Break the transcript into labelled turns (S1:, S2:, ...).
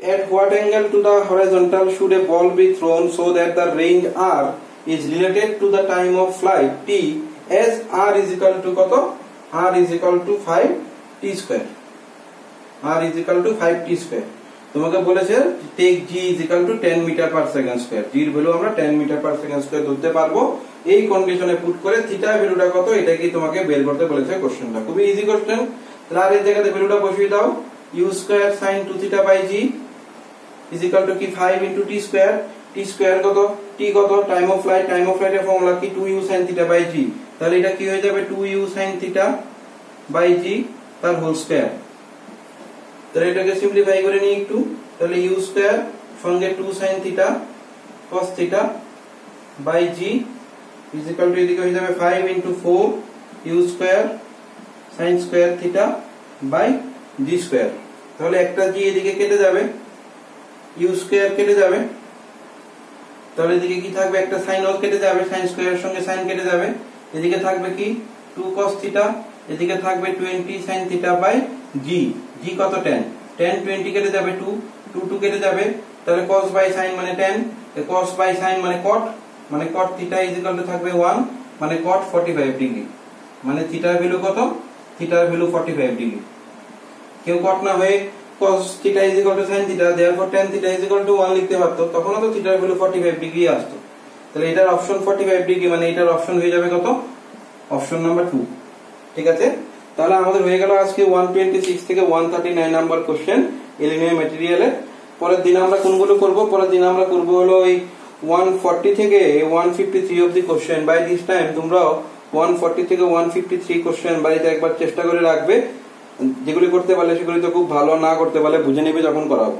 S1: at what angle to the horizontal should a ball be thrown so that the range r is related to the time of flight t as r is equal to কত r is equal to 5 t square r is equal to 5 t square তোমাকে বলেছে take g is equal to 10 meter per second square g এর value আমরা 10 meter per second square ধরতে পারবো এই কন্ডিশনে put করে থিটা ভ্যালুটা কত এটা কি তোমাকে বের করতে বলেছে কোশ্চেনটা খুবই ইজি কোশ্চেন তাহলে আর এর জায়গাতে ভ্যালুটা বসিয়ে দাও u square sin 2 theta by g is equal to কি 5 into t square কত t কত টাইম অফ ফ্লাইট এর ফর্মুলা কি 2u sin theta by g তাহলে এটা কি হয়ে যাবে 2u sin theta by g তার হোল স্কয়ার তাহলে এটাকে সিম্পলিফাই করে নিই একটু তাহলে u স্কয়ার সঙ্গে 2 sin theta cos theta by g is equal to এদিকে হয়ে যাবে 5 into 4 u square sin square theta by g square তাহলে একটা g এদিকে কেটে যাবে u স্কয়ার কেটে যাবে তাহলে এদিকে কি থাকবে একটা sin ও কেটে যাবে sin স্কয়ারের সঙ্গে sin কেটে যাবে এদিকে থাকবে কি 2 cos theta এদিকে থাকবে 20 sin theta by g g কত 10 20 কেটে যাবে 2 কেটে যাবে তাহলে cos by sin মানে 10 cos by sin মানে cot theta is equal to থাকবে 1 মানে cot 45 ডিগ্রি মানে থিটার ভ্যালু কত থিটার ভ্যালু 45 ডিগ্রি কেউ cot না হয়ে cos theta is equal to sin theta therefore tan theta is equal to 1 লিখতে পারতো তখনও তো থিটার ভ্যালু 45 ডিগ্রি আসতো তাহলে এটার অপশন 45 ডিগ্রি মানে এটার অপশন হয়ে যাবে কত অপশন নাম্বার 2 ঠিক আছে তাহলে আমাদের হয়ে গেল আজকে 126 থেকে 139 নাম্বার কোশ্চেন এলিমেন্টারি ম্যাটেরিয়ালের পরের দিন আমরা কোনগুলো করব পরের দিন আমরা করব হলো এই 140 থেকে 153 অবধি কোশ্চেন বাই দিস টাইম তোমরাও 140 থেকে 153 কোশ্চেন বাড়িতে একবার চেষ্টা করে রাখবে যেগুলি করতে পারলে সেগুলি তো খুব ভালো না করতে পারলে বুঝে নেবে যখন করাবো